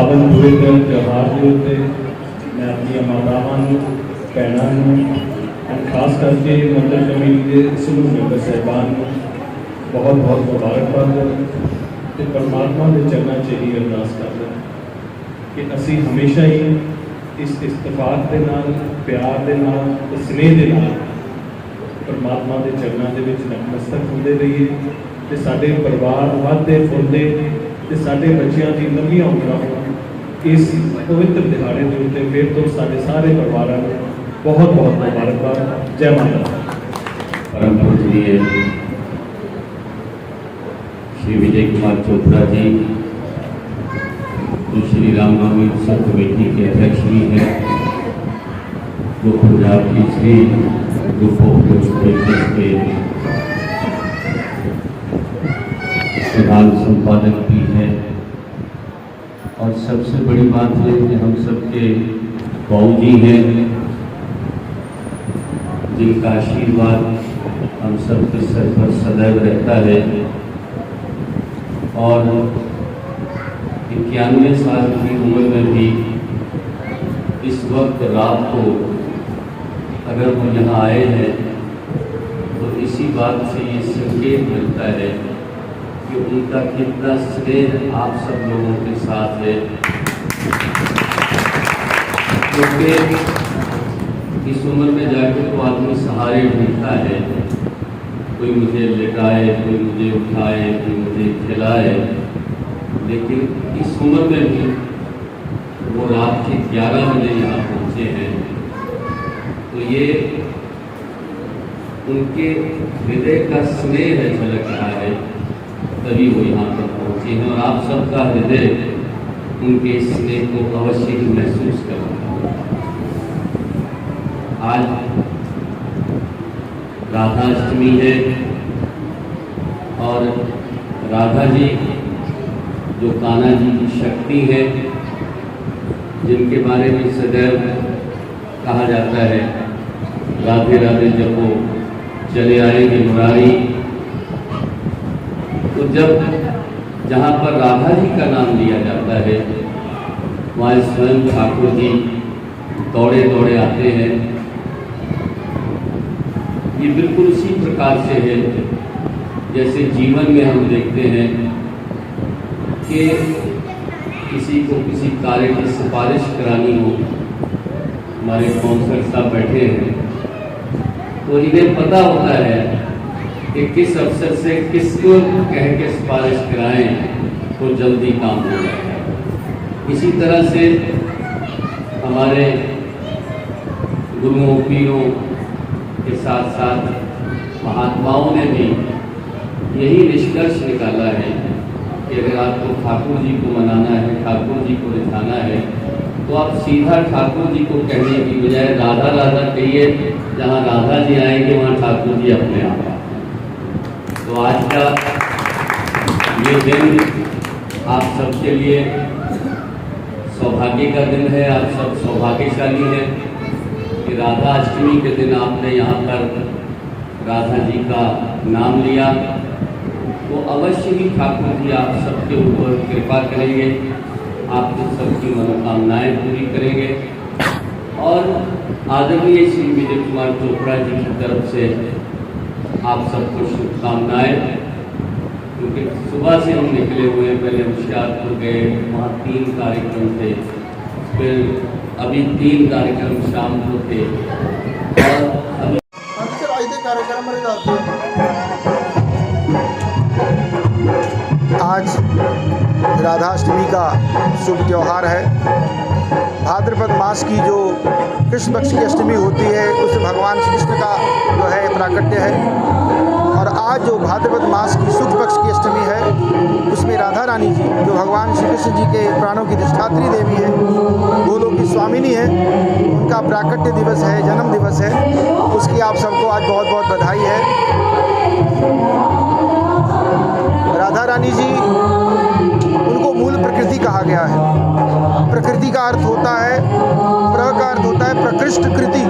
पावन पवित्र त्यौहार के उत्ते मैं अपनी मातावां भैनों खास करके मंदिर कमेटी के समूह मैंबर साहिबान बहुत बहुत मुबारकबाद तो परमात्मा के चरणों से ही अरदास करते हैं कि असी हमेशा ही इस इत्तफाक के नाल प्यार के नाल स्नेह के नाल परमात्मा के चरणों के नतमस्तक होंदे रहिए तो साडे परिवार वधदे फुलदे ते साडे बच्चों की लंबियां उम्रां इस पवित्र दिहाड़े के उत्ते फिर तो साडे सारे परिवारों को बहुत बहुत मुबारकबाद। जय माता। परम पूजनीय श्री विजय कुमार चोपड़ा जी जो श्री रामनवमी उत्सव कमेटी के अध्यक्ष भी हैं, जो पंजाब की श्री ग्रुप ऑफ डेवलपमेंट के प्रधान संपादक भी हैं, और सबसे बड़ी बात है कि हम सबके बाबू जी हैं जिनका आशीर्वाद हम सबके सर पर सदैव रहता है। और 91 साल की उम्र में भी इस वक्त रात को अगर वो यहाँ आए हैं तो इसी बात से ये संकेत मिलता है कि उनका कितना स्नेह आप सब लोगों के साथ है। क्योंकि इस उम्र में जाकर तो आदमी सहारे ढूंढता है, कोई मुझे लेटाए, कोई मुझे उठाए, कोई मुझे खिलाए, लेकिन इस उम्र में भी वो रात के 11 बजे यहाँ पहुँचे हैं, तो ये उनके हृदय का स्नेह झलक रहा है, तभी वो यहाँ पर पहुँचे हैं। और आप सबका हृदय उनके स्नेह को अवश्य ही महसूस कर रहा है। आज राधाष्टमी है और राधा जी जो कान्हा जी की शक्ति है, जिनके बारे में सदैव कहा जाता है राधे राधे जपो चले आएंगे मुरारी, तो जब जहाँ पर राधा जी का नाम लिया जाता है वहाँ स्वयं ठाकुर जी दौड़े दौड़े आते हैं। ये बिल्कुल उसी प्रकार से है जैसे जीवन में हम देखते हैं कि किसी को किसी कार्य की सिफारिश करानी हो, हमारे काउंसलर साहब बैठे हैं, तो इन्हें पता होता है कि किस अफसर से किसको कह के सिफारिश कराएं तो जल्दी काम हो जाए। इसी तरह से हमारे गुरुओं पीरों के साथ साथ महात्माओं ने भी यही निष्कर्ष निकाला है कि अगर आपको ठाकुर जी को मनाना है, ठाकुर जी को रिझाना है, तो आप सीधा ठाकुर जी को कहने की बजाय राधा राधा कहिए। जहाँ राधा जी आएंगे वहाँ ठाकुर जी अपने आप आएंगे। तो आज का ये दिन आप सबके लिए सौभाग्य का दिन है। आप सब सौभाग्यशाली हैं कि राधा अष्टमी के दिन आपने यहाँ पर राधा जी का नाम लिया, तो अवश्य ही ठाकुर जी आप सबके ऊपर कृपा करेंगे, आपकी सबकी मनोकामनाएं पूरी करेंगे। और आदरणीय श्री विजय कुमार चोपड़ा जी की तरफ से आप सबको शुभकामनाएं, क्योंकि सुबह से हम निकले हुए हैं। पहले होशियारपुर गए, वहाँ 3 कार्यक्रम थे, फिर अभी 3 कार्यक्रम शाम को थे, और अभी आज राधाष्टमी का शुभ त्यौहार है। भाद्रपद मास की जो कृष्ण पक्ष की अष्टमी होती है उसमें भगवान श्री कृष्ण का जो है प्राकट्य है, और आज जो भाद्रपद मास की शुक्ल पक्ष की अष्टमी है उसमें राधा रानी जी जो भगवान श्री कृष्ण जी के प्राणों की अधिष्ठात्री देवी है, गोलोक की स्वामिनी है, उनका प्राकट्य दिवस है, जन्म दिवस है। उसकी आप सबको आज बहुत बहुत बधाई है। राधा रानी जी उनको मूल प्रकृति कहा गया है। प्रकृति का अर्थ होता है, प्र का अर्थ होता है प्रकृष्ट कृति,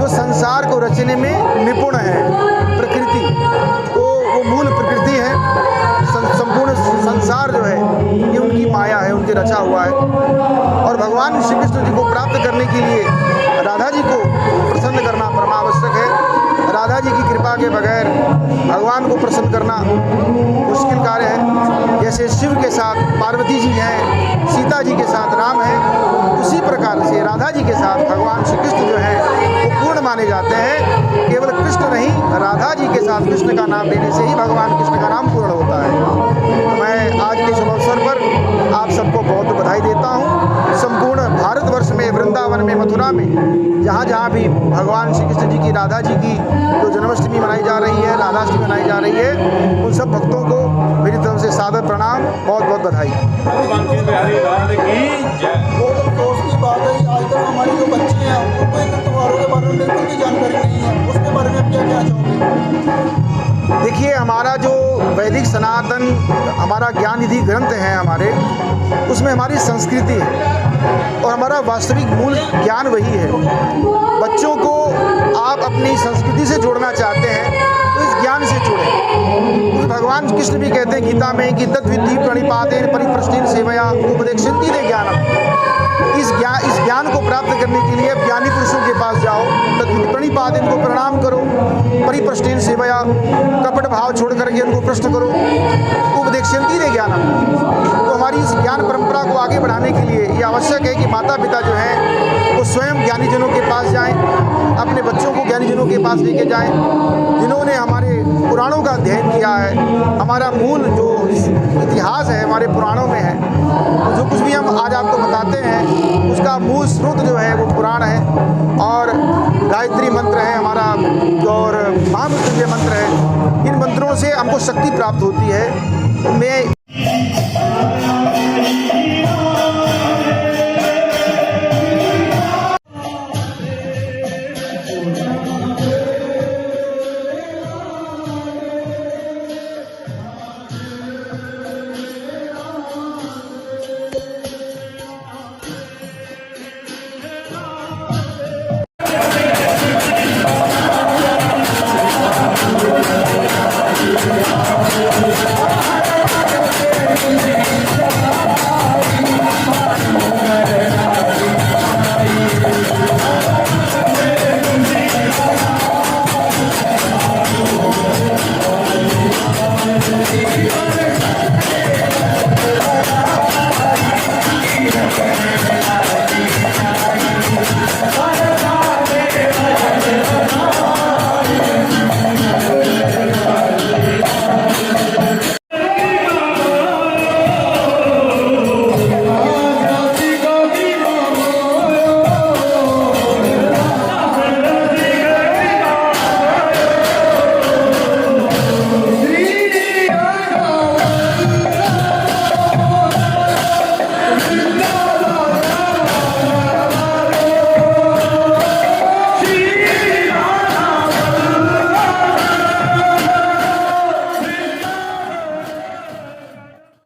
जो संसार को रचने में निपुण है। प्रकृति तो वो मूल प्रकृति है। संपूर्ण संसार जो है ये उनकी माया है, उनके रचा हुआ है। कृपा के बगैर भगवान को प्रसन्न करना मुश्किल कार्य है। जैसे शिव के साथ पार्वती जी हैं, सीता जी के साथ राम हैं, उसी प्रकार से राधा जी के साथ भगवान श्री कृष्ण जो हैं वो पूर्ण माने जाते हैं। केवल कृष्ण नहीं, राधा जी के साथ कृष्ण का नाम लेने से ही भगवान कृष्ण का नाम पूर्ण होता है। तो मैं आज के शुभ अवसर पर आप सबको बहुत बधाई देता हूँ। संपूर्ण भारतवर्ष में, वृंदावन में, मथुरा में, जहाँ जहाँ भी भगवान श्री कृष्ण जी की, राधा जी की जो जन्माष्टमी मनाई जा रही है, राधाष्टमी मनाई जा रही है, उन सब भक्तों को मेरी तरफ से सादर प्रणाम, बहुत बहुत बधाई। बहुत अफसोस की बात है, आजकल हमारे जो बच्चे हैं उनको इन त्योहारों के बारे में बिल्कुल भी जानकारी नहीं है, उसके बारे में क्या कहना चाहोगे? देखिए, हमारा जो वैदिक सनातन हमारा ज्ञान निधि ग्रंथ है हमारे, उसमें हमारी संस्कृति है और हमारा वास्तविक मूल ज्ञान वही है। बच्चों को आप अपनी संस्कृति से जोड़ना चाहते हैं तो इस ज्ञान से जोड़ें। क्योंकि भगवान कृष्ण भी कहते हैं गीता में कि तद्विद्धि प्रणिपातेन परिप्रश्नेन सेवया उपदेक्षन्ति ते ज्ञानम। इस ज्ञान को प्राप्त करने के लिए ज्ञानी पुरुषों के पास जाओ, तद्विद्धि प्रणिपातेन को प्रणाम करो, परिप्रश्नेन सेवया कपट भाव छोड़ करके उनको प्रश्न करो, उपदेक्षन्ति ते ज्ञानम। तो हमारी इस ज्ञान परंपरा को आगे बढ़ाने के लिए ये आवश्यक है कि माता पिता जो हैं वो स्वयं ज्ञानीजनों के पास जाएं, अपने बच्चों को ज्ञानीजनों के पास लेके जाएं, जिन्होंने हमारे पुराणों का अध्ययन किया है। हमारा मूल जो इतिहास है हमारे पुराणों में है, तो जो कुछ भी हम आज आपको बताते हैं उसका मूल स्रोत जो है वो पुराण है। और गायत्री मंत्र है हमारा और महामृत्युंजय मंत्र है। इन मंत्रों से हमको शक्ति प्राप्त होती है। मैं